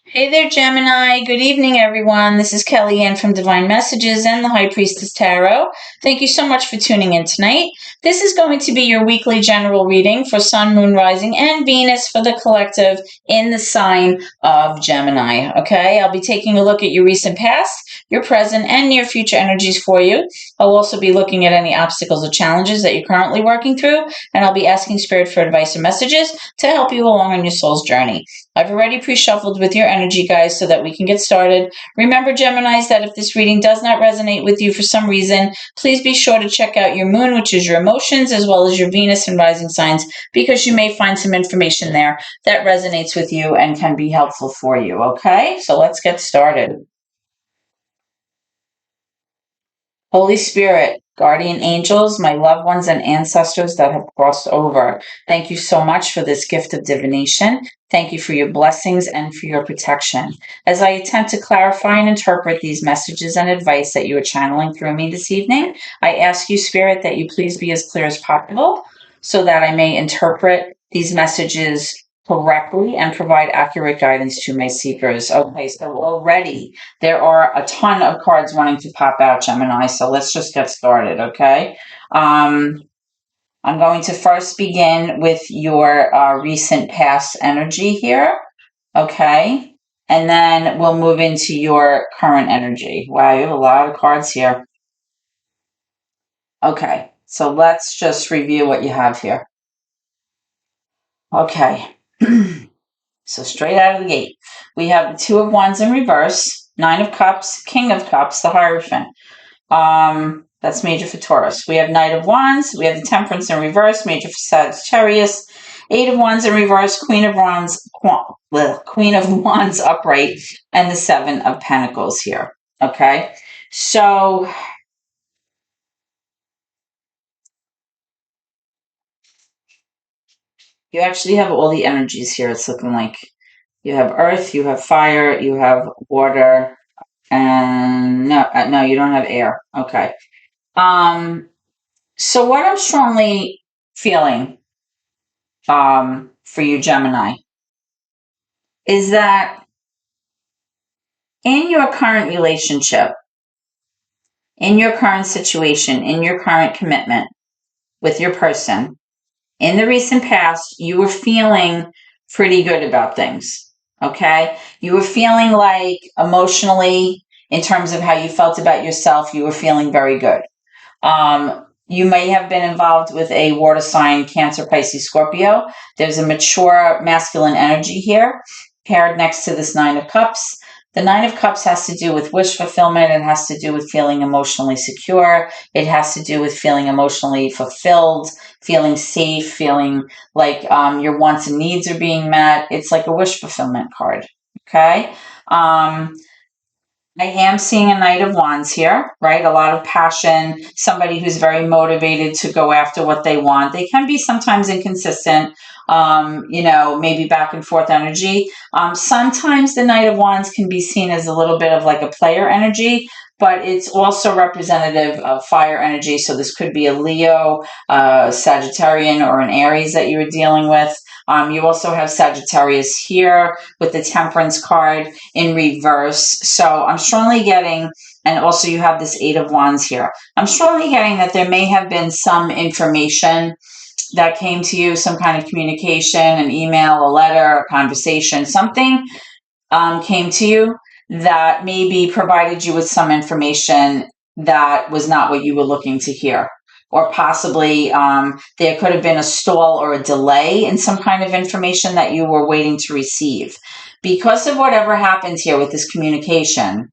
Hey there, Gemini. Good evening, everyone. This is Kellyanne from Divine Messages and the High Priestess Tarot. Thank you so much for tuning in tonight. This is going to be your weekly general reading for Sun, Moon, Rising, and Venus for the collective in the sign of Gemini. Okay, I'll be taking a look at your recent past, your present, and near future energies for you. I'll also be looking at any obstacles or challenges that you're currently working through, and I'll be asking Spirit for advice and messages to help you along on your soul's journey. I've already pre-shuffled with your energy, guys, so that we can get started. Remember, Geminis, that if this reading does not resonate with you for some reason, please be sure to check out your moon, which is your emotions, as well as your Venus and rising signs, because you may find some information there that resonates with you and can be helpful for you, okay? So let's get started. Holy Spirit, guardian angels, my loved ones and ancestors that have crossed over, thank you so much for this gift of divination. Thank you for your blessings and for your protection. As I attempt to clarify and interpret these messages and advice that you are channeling through me this evening, I ask you, Spirit, that you please be as clear as possible so that I may interpret these messages correctly and provide accurate guidance to my seekers. Okay, so already there are a ton of cards wanting to pop out, Gemini, so let's just get started, okay? I'm going to first begin with your recent past energy here, okay? And then we'll move into your current energy. Wow, you have a lot of cards here. Okay, so let's just review what you have here. Okay. So straight out of the gate, we have the Two of Wands in reverse, Nine of Cups, King of Cups, the Hierophant. That's major for Taurus. We have Knight of Wands, we have the Temperance in reverse, major for Sagittarius. Eight of Wands in reverse, Queen of Wands upright, and the Seven of Pentacles here. Okay, so you actually have all the energies here. It's looking like you have earth, you have fire, you have water, and no, you don't have air. Okay. So what I'm strongly feeling, for you, Gemini, is that in your current relationship, in your current situation, in your current commitment with your person, in the recent past, you were feeling pretty good about things. Okay. You were feeling like emotionally, in terms of how you felt about yourself, you were feeling very good. You may have been involved with a water sign, Cancer, Pisces, Scorpio. There's a mature masculine energy here, paired next to this Nine of Cups. The Nine of Cups has to do with wish fulfillment. It has to do with feeling emotionally secure. It has to do with feeling emotionally fulfilled, feeling safe, feeling like your wants and needs are being met. It's like a wish fulfillment card. Okay. I am seeing a Knight of Wands here, right? A lot of passion, somebody who's very motivated to go after what they want. They can be sometimes inconsistent, maybe back and forth energy. Sometimes the Knight of Wands can be seen as a little bit of like a player energy, but it's also representative of fire energy. So this could be a Leo, Sagittarian, or an Aries that you were dealing with. You also have Sagittarius here with the Temperance card in reverse. So I'm strongly getting, and also you have this Eight of Wands here. I'm strongly getting that there may have been some information that came to you, some kind of communication, an email, a letter, a conversation, something came to you that maybe provided you with some information that was not what you were looking to hear. Or possibly there could have been a stall or a delay in some kind of information that you were waiting to receive. Because of whatever happened here with this communication,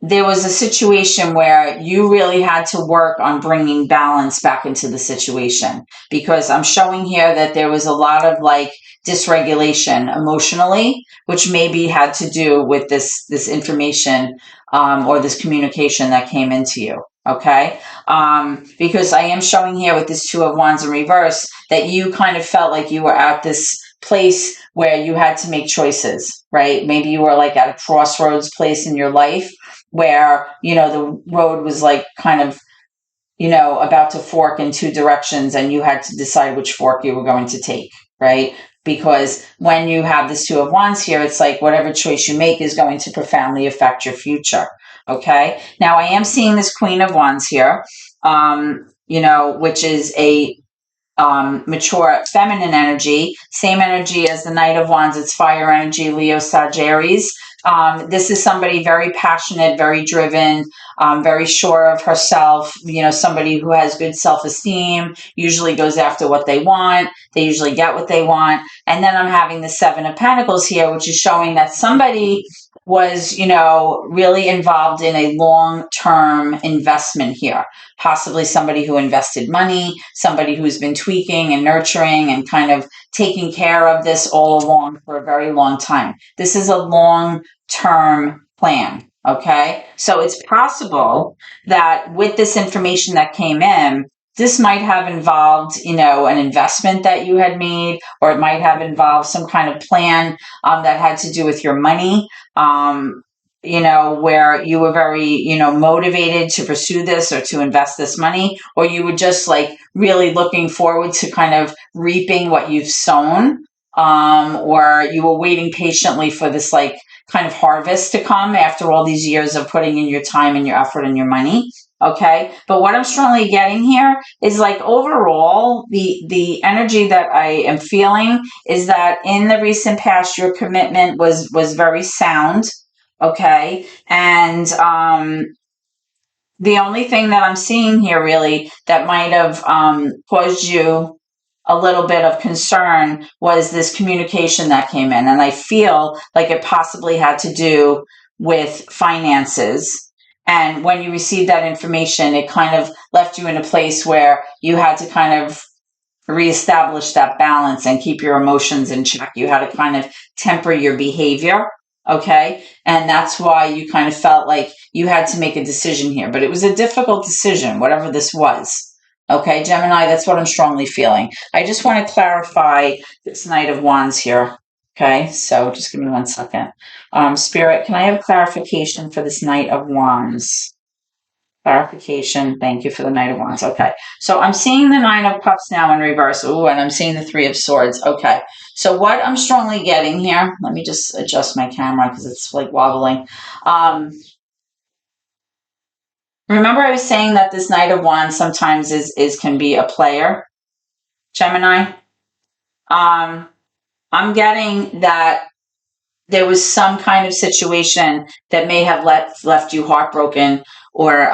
there was a situation where you really had to work on bringing balance back into the situation, because I'm showing here that there was a lot of like dysregulation emotionally, which maybe had to do with this information or this communication that came into you. Okay. Because I am showing here with this Two of Wands in reverse that you kind of felt like you were at this place where you had to make choices, right? Maybe you were like at a crossroads place in your life where, the road was like kind of, about to fork in two directions, and you had to decide which fork you were going to take, right? because when you have this Two of Wands here, it's like whatever choice you make is going to profoundly affect your future. Okay. Now I am seeing this Queen of Wands here, which is a mature feminine energy, same energy as the Knight of Wands. It's fire energy, Leo, Sagittarius. This is somebody very passionate, very driven, very sure of herself, somebody who has good self-esteem, usually goes after what they want. They usually get what they want. And then I'm having the Seven of Pentacles here, which is showing that somebody was, really involved in a long-term investment here. Possibly somebody who invested money, somebody who's been tweaking and nurturing and kind of taking care of this all along for a very long time. This is a long-term plan, okay? So it's possible that with this information that came in, this might have involved, an investment that you had made, or it might have involved some kind of plan that had to do with your money. Where you were very, motivated to pursue this or to invest this money, or you were just like really looking forward to kind of reaping what you've sown, or you were waiting patiently for this like kind of harvest to come after all these years of putting in your time and your effort and your money. Okay. But what I'm strongly getting here is like overall, the energy that I am feeling is that in the recent past, your commitment was very sound. Okay. And the only thing that I'm seeing here really that might have caused you a little bit of concern was this communication that came in. And I feel like it possibly had to do with finances. And when you received that information, it kind of left you in a place where you had to kind of reestablish that balance and keep your emotions in check. You had to kind of temper your behavior. Okay. And that's why you kind of felt like you had to make a decision here, but it was a difficult decision, whatever this was. Okay. Gemini, that's what I'm strongly feeling. I just want to clarify this Knight of Wands here. Okay. So just give me 1 second. Spirit, can I have clarification for this Knight of Wands? Clarification. Thank you for the Knight of Wands. Okay. So I'm seeing the Nine of Cups now in reverse. Ooh, and I'm seeing the Three of Swords. Okay. So what I'm strongly getting here, let me just adjust my camera because it's like wobbling. Remember I was saying that this Knight of Wands sometimes can be a player, Gemini? I'm getting that there was some kind of situation that may have left you heartbroken or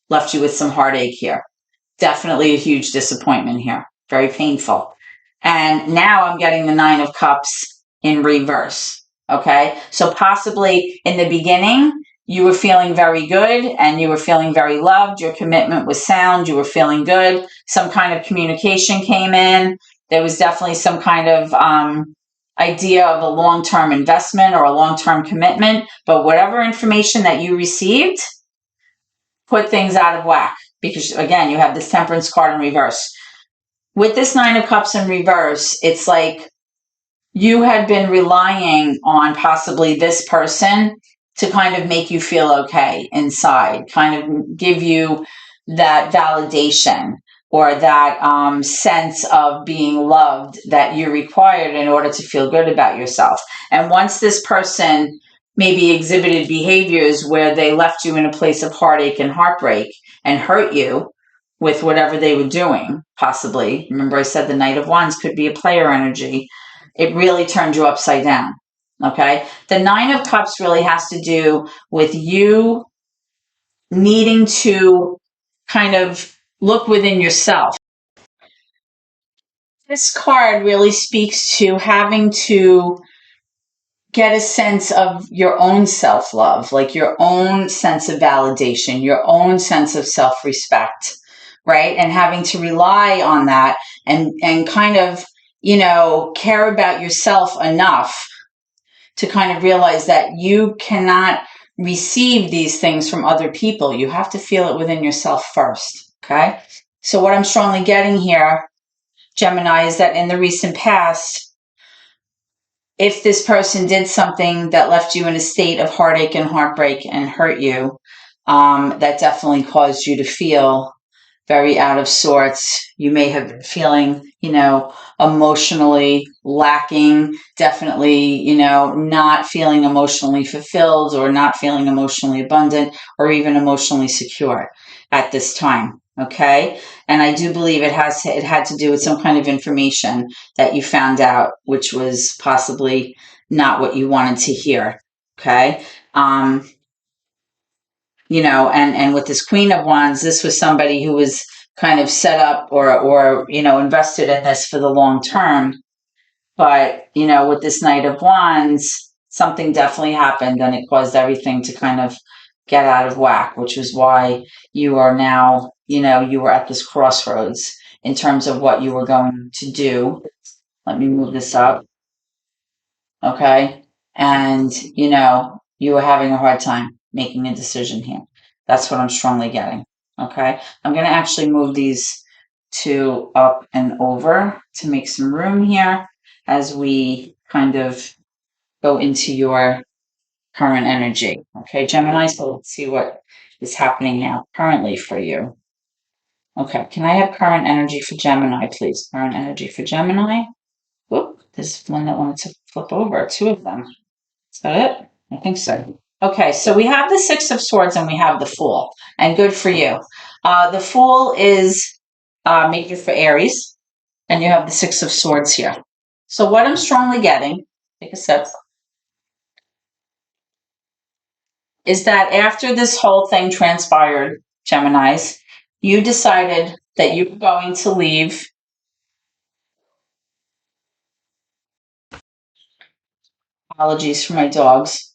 left you with some heartache here. Definitely a huge disappointment here. Very painful. And now I'm getting the Nine of Cups in reverse. Okay. So possibly in the beginning, you were feeling very good and you were feeling very loved. Your commitment was sound. You were feeling good. Some kind of communication came in. There was definitely some kind of idea of a long-term investment or a long-term commitment. But whatever information that you received put things out of whack. Because again, you have this Temperance card in reverse. With this Nine of Cups in reverse, it's like you had been relying on possibly this person to kind of make you feel okay inside, kind of give you that validation or that sense of being loved that you required in order to feel good about yourself. And once this person maybe exhibited behaviors where they left you in a place of heartache and heartbreak and hurt you with whatever they were doing, possibly. Remember I said the Knight of Wands could be a player energy. It really turned you upside down. Okay. The Nine of Cups really has to do with you needing to kind of look within yourself. This card really speaks to having to get a sense of your own self-love, like your own sense of validation, your own sense of self-respect, right? And having to rely on that and kind of, care about yourself enough to kind of realize that you cannot receive these things from other people. You have to feel it within yourself first, okay? So what I'm strongly getting here, Gemini, is that in the recent past, if this person did something that left you in a state of heartache and heartbreak and hurt you, that definitely caused you to feel very out of sorts. You may have been feeling, emotionally lacking, definitely, not feeling emotionally fulfilled or not feeling emotionally abundant or even emotionally secure at this time. Okay. And I do believe it had to do with some kind of information that you found out, which was possibly not what you wanted to hear. Okay. Um, and with this Queen of Wands, this was somebody who was kind of set up or invested in this for the long term. But, with this Knight of Wands, something definitely happened and it caused everything to kind of get out of whack, which is why you are now, you were at this crossroads in terms of what you were going to do. Let me move this up. Okay. And, you were having a hard time making a decision here. That's what I'm strongly getting. Okay. I'm going to actually move these two up and over to make some room here as we kind of go into your current energy. Okay, Gemini, so let's see what is happening now currently for you. Okay, can I have current energy for Gemini, please? Current energy for Gemini. Whoop, there's one that wanted to flip over, two of them. Is that it? I think so. Okay, so we have the Six of Swords and we have the Fool, and good for you. The Fool is major for Aries, and you have the Six of Swords here. So what I'm strongly getting, take a sip, is that after this whole thing transpired, Geminis, you decided that you were going to leave. Apologies for my dogs.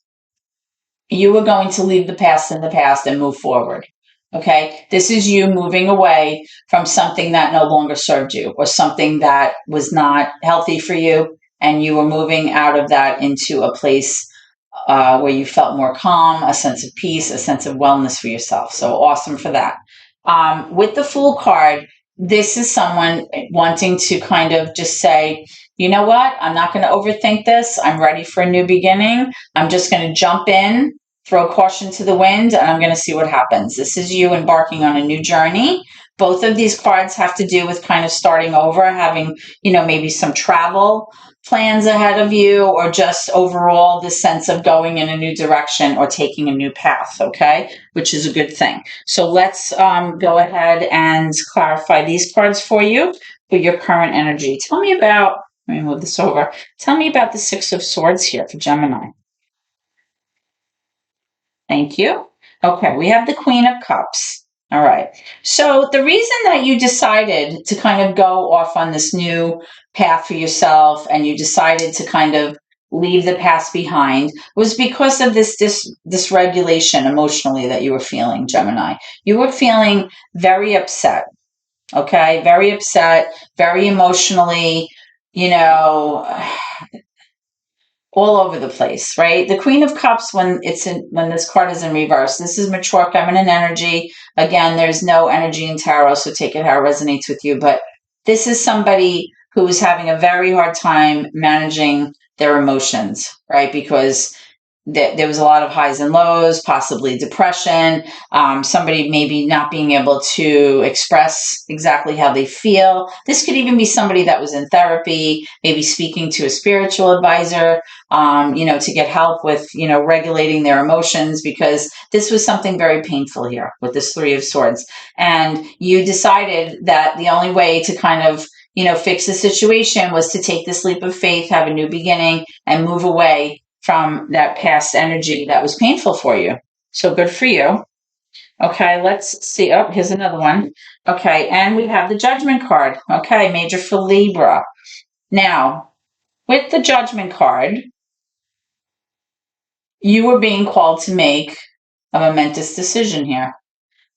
You were going to leave the past in the past and move forward. Okay. This is you moving away from something that no longer served you or something that was not healthy for you. And you were moving out of that into a place where you felt more calm, a sense of peace, a sense of wellness for yourself. So awesome for that. With the Fool card, this is someone wanting to kind of just say, you know what? I'm not going to overthink this. I'm ready for a new beginning. I'm just going to jump in, throw caution to the wind, and I'm going to see what happens. This is you embarking on a new journey. Both of these cards have to do with kind of starting over, having, maybe some travel plans ahead of you, or just overall the sense of going in a new direction or taking a new path, okay? Which is a good thing. So let's go ahead and clarify these cards for you for your current energy. Tell me about, let me move this over. Tell me about the Six of Swords here for Gemini. Thank you. Okay, we have the Queen of Cups. All right. So the reason that you decided to kind of go off on this new path for yourself and you decided to kind of leave the past behind was because of this dysregulation emotionally that you were feeling, Gemini. You were feeling very upset. Okay, very upset, very emotionally, you know, all over the place, right? The Queen of Cups, when this card is in reverse, this is mature feminine energy. Again, there's no energy in tarot, so take it how it resonates with you. But this is somebody who is having a very hard time managing their emotions, right? Because there was a lot of highs and lows, possibly depression, somebody maybe not being able to express exactly how they feel. This could even be somebody that was in therapy, maybe speaking to a spiritual advisor, to get help with, regulating their emotions, because this was something very painful here with this Three of Swords. And you decided that the only way to kind of, fix the situation was to take this leap of faith, have a new beginning, and move away from that past energy that was painful for you. So good for you. Okay, let's see. Oh, here's another one. Okay, and we have the Judgment card. Okay, major for Libra. Now, with the Judgment card, you were being called to make a momentous decision here,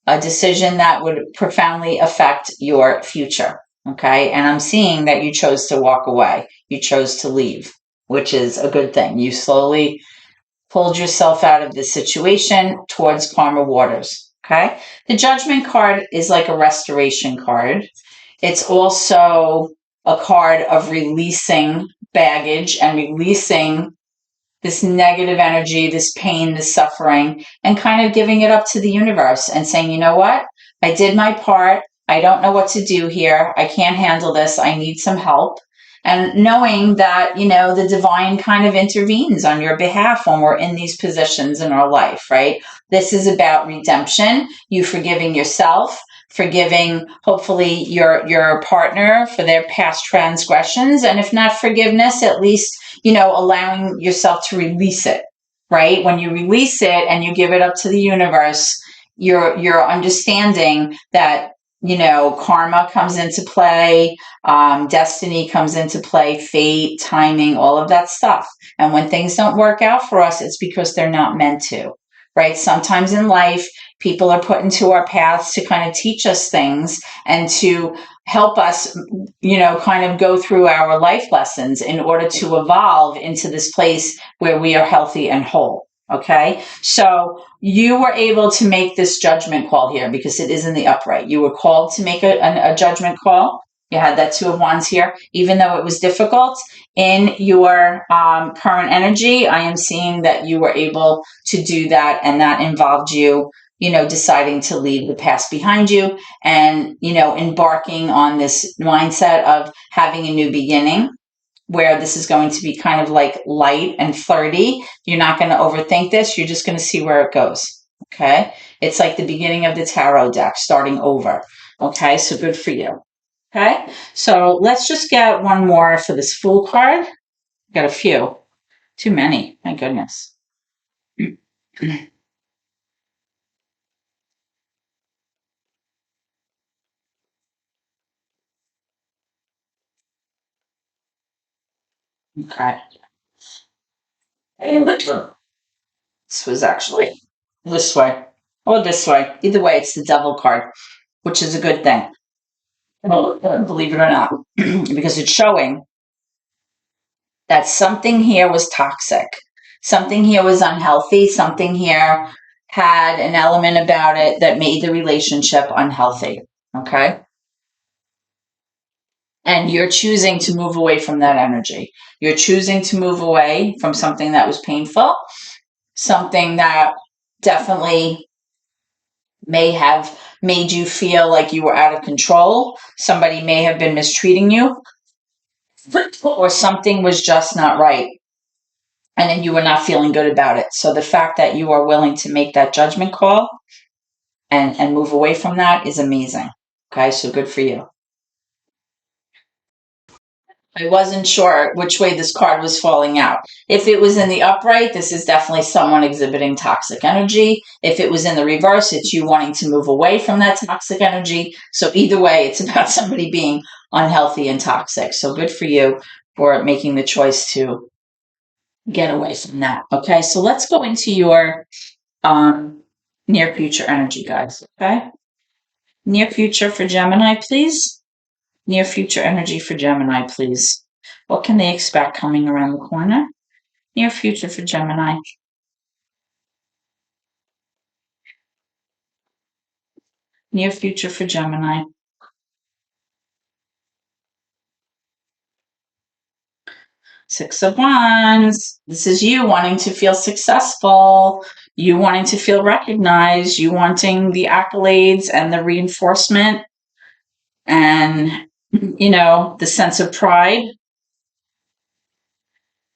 a decision that would profoundly affect your future. Okay, and I'm seeing that you chose to walk away. You chose to leave, which is a good thing. You slowly pulled yourself out of this situation towards calmer waters. Okay. The Judgment card is like a restoration card. It's also a card of releasing baggage and releasing this negative energy, this pain, this suffering, and kind of giving it up to the universe and saying, you know what? I did my part. I don't know what to do here. I can't handle this. I need some help. And knowing that, the divine kind of intervenes on your behalf when we're in these positions in our life, right? This is about redemption, you forgiving yourself, forgiving hopefully your partner for their past transgressions. And if not forgiveness, at least, allowing yourself to release it, right? When you release it and you give it up to the universe, you're understanding that, karma comes into play, destiny comes into play, fate, timing, all of that stuff. And when things don't work out for us, it's because they're not meant to, right? Sometimes in life, people are put into our paths to kind of teach us things and to help us, kind of go through our life lessons in order to evolve into this place where we are healthy and whole. Okay. So you were able to make this judgment call here because it is in the upright. You were called to make a judgment call. You had that 2 of Wands here. Even though it was difficult in your current energy, I am seeing that you were able to do that, and that involved you, deciding to leave the past behind you and, embarking on this mindset of having a new beginning, where this is going to be kind of like light and flirty. You're not going to overthink this. You're just going to see where it goes. Okay. It's like the beginning of the tarot deck, starting over. Okay. So good for you. Okay. So let's just get one more for this Fool card. Got a few. Too many. My goodness. Okay. This was actually this way or this way. Either way, it's the Devil card, which is a good thing. Believe it or not, because it's showing that something here was toxic. Something here was unhealthy. Something here had an element about it that made the relationship unhealthy. Okay. And you're choosing to move away from that energy. You're choosing to move away from something that was painful, something that definitely may have made you feel like you were out of control. Somebody may have been mistreating you, or something was just not right. And then you were not feeling good about it. So the fact that you are willing to make that judgment call and move away from that is amazing. Okay, so good for you. I wasn't sure which way this card was falling out. If it was in the upright, this is definitely someone exhibiting toxic energy. If it was in the reverse, it's you wanting to move away from that toxic energy. So either way, it's about somebody being unhealthy and toxic. So good for you for making the choice to get away from that. Okay, so let's go into your near future energy, guys. Okay, near future for Gemini, please. Near future energy for Gemini, please. What can they expect coming around the corner? Near future for Gemini. Near future for Gemini. Six of Wands. This is you wanting to feel successful, you wanting to feel recognized, you wanting the accolades and the reinforcement and, the sense of pride.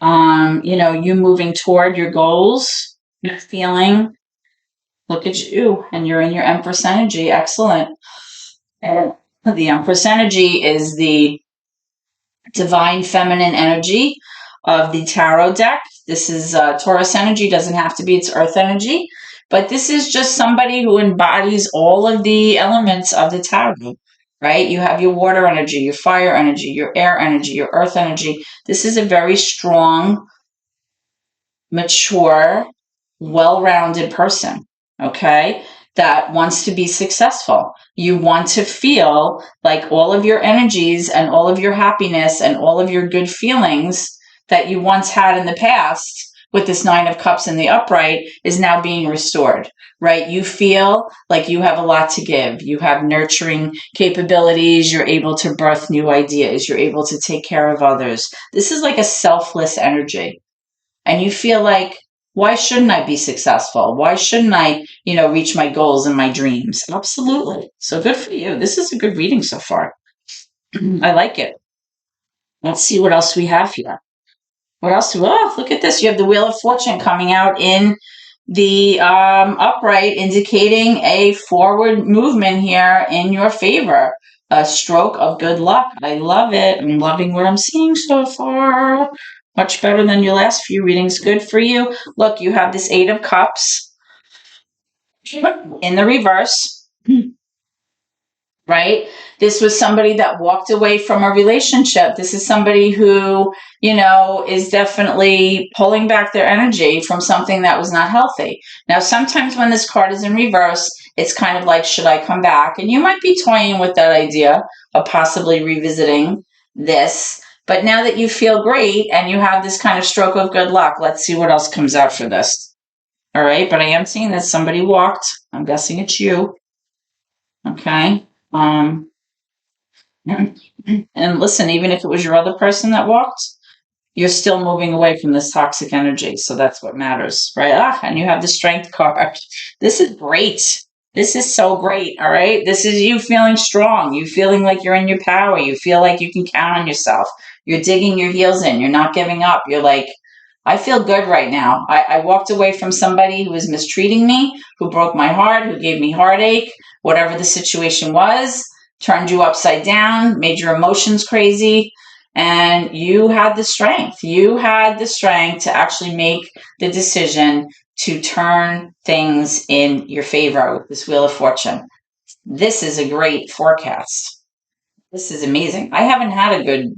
You moving toward your goals, you're feeling, look at you, and you're in your Empress energy. Excellent. And the Empress energy is the divine feminine energy of the tarot deck. This is Taurus energy, doesn't have to be, it's earth energy, but this is just somebody who embodies all of the elements of the tarot, right? You have your water energy, your fire energy, your air energy, your earth energy. This is a very strong, mature, well-rounded person, okay, that wants to be successful. You want to feel like all of your energies and all of your happiness and all of your good feelings that you once had in the past with this 9 of Cups in the upright is now being restored, right? You feel like you have a lot to give. You have nurturing capabilities. You're able to birth new ideas. You're able to take care of others. This is like a selfless energy. And you feel like Why shouldn't I be successful? Why shouldn't I, reach my goals and my dreams? Absolutely. So good for you. This is a good reading so far. I like it. Let's see what else we have here. What else? Oh, look at this. You have the Wheel of Fortune coming out in the upright, indicating a forward movement here in your favor. A stroke of good luck. I love it. I'm loving what I'm seeing so far. Much better than your last few readings. Good for you. Look, you have this Eight of Cups in the reverse. Right? This was somebody that walked away from a relationship. This is somebody who, is definitely pulling back their energy from something that was not healthy. Now, sometimes when this card is in reverse, it's kind of like, should I come back? And you might be toying with that idea of possibly revisiting this. But now that you feel great and you have this kind of stroke of good luck, let's see what else comes out for this. All right. But I am seeing that somebody walked. I'm guessing it's you. Okay. And listen, even if it was your other person that walked, you're still moving away from this toxic energy. So that's what matters, right? And you have the Strength card. This is great. This is so great. All right. This is you feeling strong. You feeling like you're in your power. You feel like you can count on yourself. You're digging your heels in. You're not giving up. You're like, I feel good right now. I walked away from somebody who was mistreating me, who broke my heart, who gave me heartache, whatever the situation was, turned you upside down, made your emotions crazy. And you had the strength. You had the strength to actually make the decision to turn things in your favor with this Wheel of Fortune. This is a great forecast. This is amazing. I haven't had a good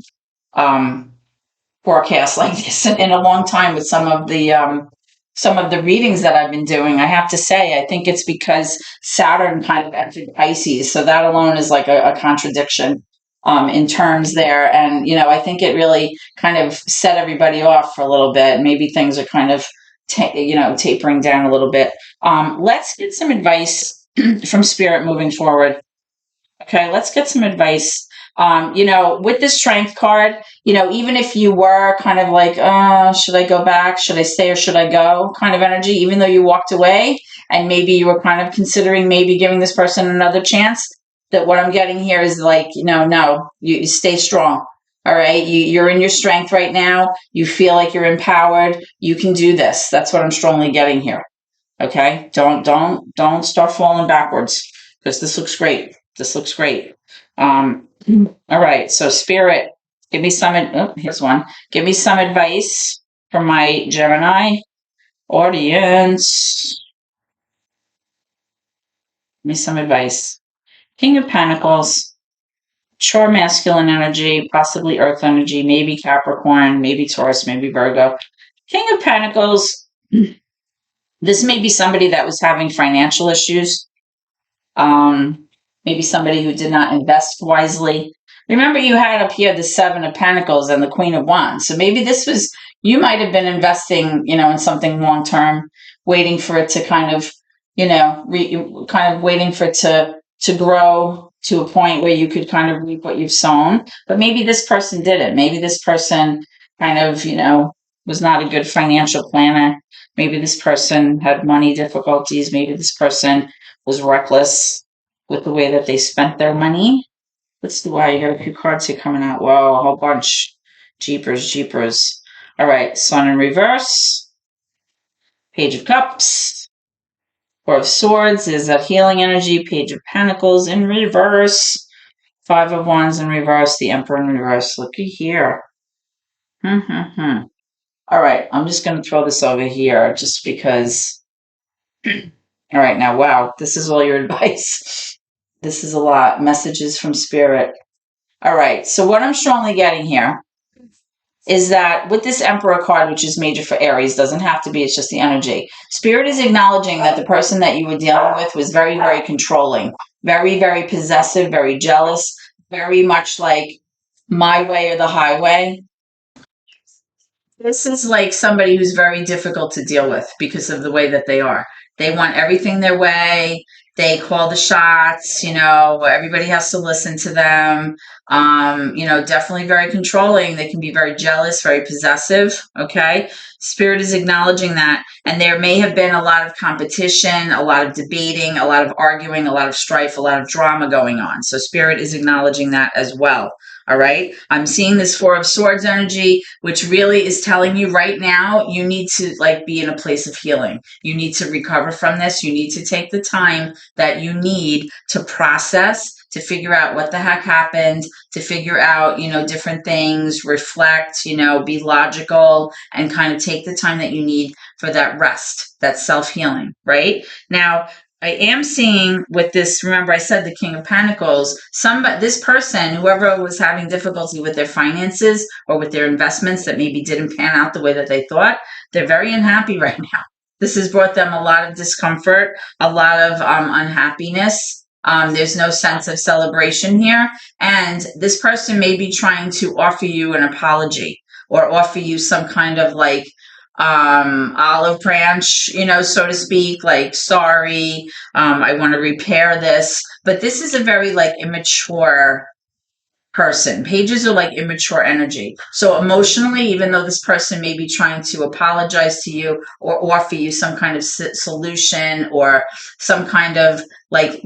forecast like this in a long time with some of the readings that I've been doing. I have to say, I think it's because Saturn kind of entered Pisces, so that alone is like a contradiction in terms there. And I think it really kind of set everybody off for a little bit. Maybe things are kind of tapering down a little bit. Let's get some advice from Spirit moving forward. Okay, let's get some advice. With the Strength card, even if you were kind of like, should I go back? Should I stay or should I go? Kind of energy, even though you walked away and maybe you were kind of considering maybe giving this person another chance, that what I'm getting here is like, no, you stay strong. All right. You're in your strength right now. You feel like you're empowered. You can do this. That's what I'm strongly getting here. Okay. Don't start falling backwards because this looks great. This looks great. All right. So Spirit, give me some, here's one. Give me some advice from my Gemini audience. Give me some advice. King of Pentacles, mature masculine energy, possibly Earth energy, maybe Capricorn, maybe Taurus, maybe Virgo. King of Pentacles, this may be somebody that was having financial issues. Maybe somebody who did not invest wisely. Remember, you had up here the Seven of Pentacles and the Queen of Wands. So maybe this was, you might have been investing, in something long term, waiting for it to kind of, waiting for it to grow to a point where you could kind of reap what you've sown. But maybe this person didn't. Maybe this person kind of, was not a good financial planner. Maybe this person had money difficulties. Maybe this person was reckless with the way that they spent their money. Let's see why. You got a few cards here coming out. Whoa, a whole bunch. Jeepers. All right, Sun in reverse. Page of Cups. Four of Swords is that healing energy. Page of Pentacles in reverse. Five of Wands in reverse. The Emperor in reverse. Looky here. All right, I'm just going to throw this over here just because. All right, now, wow, this is all your advice. This is a lot. Messages from Spirit. All right, so what I'm strongly getting here is that with this Emperor card, which is major for Aries, doesn't have to be, it's just the energy. Spirit is acknowledging that the person that you were dealing with was very, very controlling, very, very possessive, very jealous, very much like my way or the highway. This is like somebody who's very difficult to deal with because of the way that they are. They want everything their way. They call the shots, everybody has to listen to them. Definitely very controlling. They can be very jealous, very possessive. Okay. Spirit is acknowledging that. And there may have been a lot of competition, a lot of debating, a lot of arguing, a lot of strife, a lot of drama going on. So Spirit is acknowledging that as well. All right. I'm seeing this Four of Swords energy, which really is telling you right now, you need to be in a place of healing. You need to recover from this. You need to take the time that you need to process, to figure out what the heck happened, to figure out, different things, reflect, be logical, and kind of take the time that you need for that rest, that self-healing, right? Now, I am seeing with this, remember I said the King of Pentacles, this person, whoever was having difficulty with their finances or with their investments that maybe didn't pan out the way that they thought, they're very unhappy right now. This has brought them a lot of discomfort, a lot of unhappiness. There's no sense of celebration here. And this person may be trying to offer you an apology or offer you some kind of olive branch, so to speak, sorry, I want to repair this. But this is a very immature person. Pages are immature energy. So emotionally, even though this person may be trying to apologize to you or offer you some kind of solution or some kind of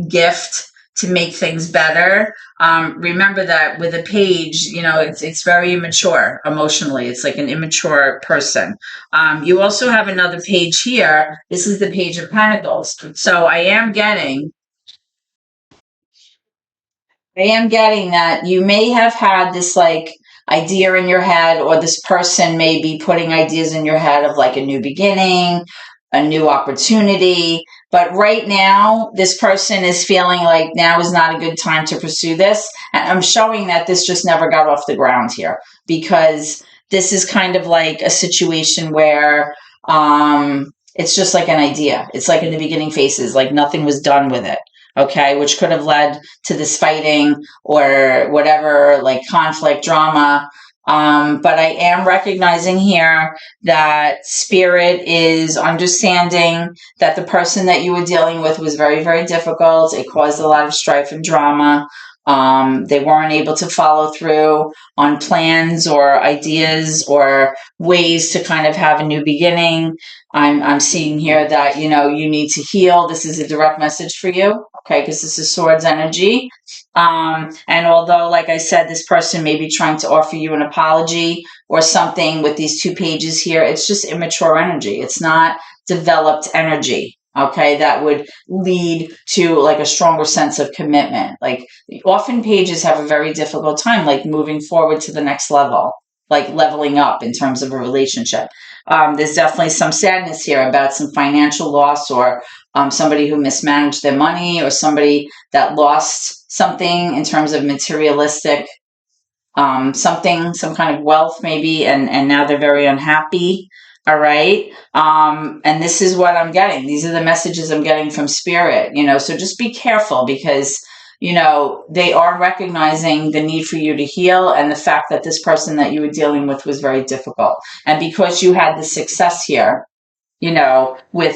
gift to make things better, remember that with a page, it's very immature emotionally. It's like an immature person. You also have another page here. This is the Page of Pentacles. So I am getting that you may have had this idea in your head, or this person may be putting ideas in your head of a new beginning, a new opportunity. But right now, this person is feeling like now is not a good time to pursue this. And I'm showing that this just never got off the ground here, because this is kind of like a situation where it's just like an idea. It's like in the beginning phases, nothing was done with it. Okay, which could have led to this fighting or whatever, conflict, drama. But I am recognizing here that Spirit is understanding that the person that you were dealing with was very, very difficult. It caused a lot of strife and drama. They weren't able to follow through on plans or ideas or ways to kind of have a new beginning. I'm seeing here that, you need to heal. This is a direct message for you, okay, because this is Swords energy. And although, like I said, this person may be trying to offer you an apology or something with these two pages here, it's just immature energy. It's not developed energy, okay, that would lead to a stronger sense of commitment. Often pages have a very difficult time, moving forward to the next level, leveling up in terms of a relationship. There's definitely some sadness here about some financial loss, or somebody who mismanaged their money, or somebody that lost something in terms of materialistic something, some kind of wealth maybe, and now they're very unhappy. All right. And this is what I'm getting. These are the messages I'm getting from Spirit, so just be careful, because they are recognizing the need for you to heal, and the fact that this person that you were dealing with was very difficult. And because you had the success here, with,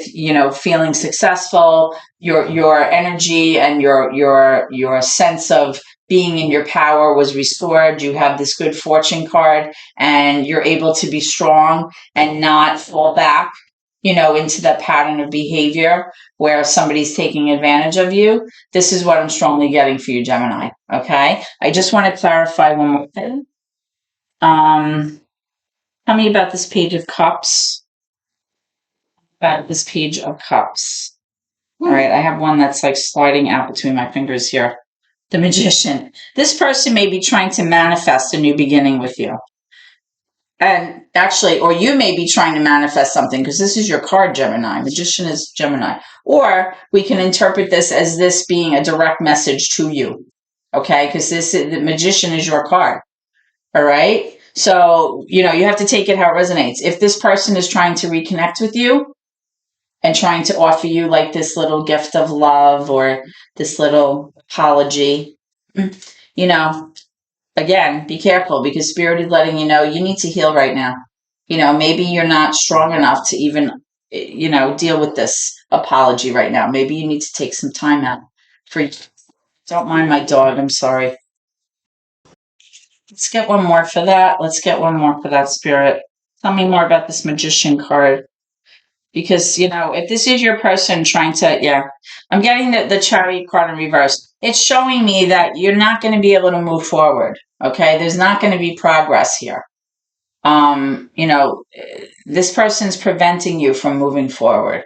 feeling successful, your energy and your sense of being in your power was restored. You have this good fortune card, and you're able to be strong and not fall back, into that pattern of behavior where somebody's taking advantage of you. This is what I'm strongly getting for you, Gemini. Okay. I just want to clarify one more thing. Tell me about this Page of Cups. About this Page of Cups. All right. I have one that's sliding out between my fingers here. The Magician. This person may be trying to manifest a new beginning with you. And actually, or you may be trying to manifest something, because this is your card, Gemini. Magician is Gemini. Or we can interpret this as this being a direct message to you. Okay? Because the Magician is your card. All right? So, you have to take it how it resonates. If this person is trying to reconnect with you and trying to offer you this little gift of love or this little apology, again, be careful, because Spirit is letting you know you need to heal right now. Maybe you're not strong enough to even, deal with this apology right now. Maybe you need to take some time out for you. Don't mind my dog. I'm sorry. Let's get one more for that. Let's get one more for that, Spirit. Tell me more about this Magician card. Because, you know, if this is your person trying to, yeah, I'm getting the Chariot card in reverse. It's showing me that you're not going to be able to move forward. Okay. There's not going to be progress here. You know, this person's preventing you from moving forward.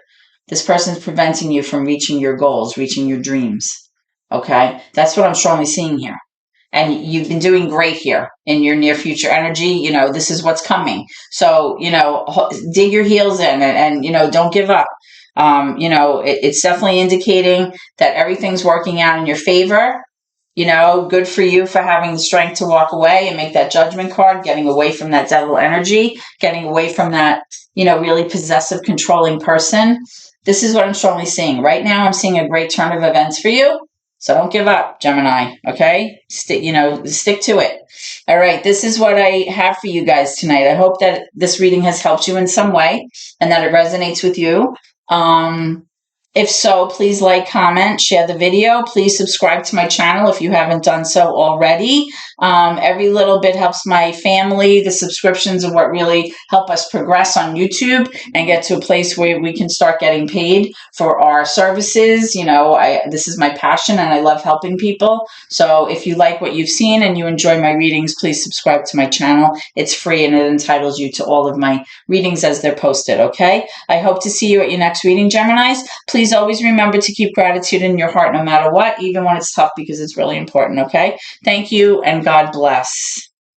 This person's preventing you from reaching your goals, reaching your dreams. Okay. That's what I'm strongly seeing here. And you've been doing great here in your near future energy. You know, this is what's coming. So, you know, dig your heels in and you know, don't give up. You know, it's definitely indicating that everything's working out in your favor. You know, good for you for having the strength to walk away and make that judgment card, getting away from that devil energy, getting away from that, you know, really possessive, controlling person. This is what I'm strongly seeing. Right now, I'm seeing a great turn of events for you. So don't give up, Gemini, okay? Stick to it. All right, this is what I have for you guys tonight. I hope that this reading has helped you in some way and that it resonates with you. If so, please like, comment, share the video. Please subscribe to my channel if you haven't done so already. Every little bit helps my family. The subscriptions are what really help us progress on YouTube and get to a place where we can start getting paid for our services. You know, this is my passion and I love helping people. So if you like what you've seen and you enjoy my readings, please subscribe to my channel. It's free and it entitles you to all of my readings as they're posted, okay? I hope to see you at your next reading, Geminis. Please always remember to keep gratitude in your heart no matter what, even when it's tough, because it's really important, okay? Thank you and God bless.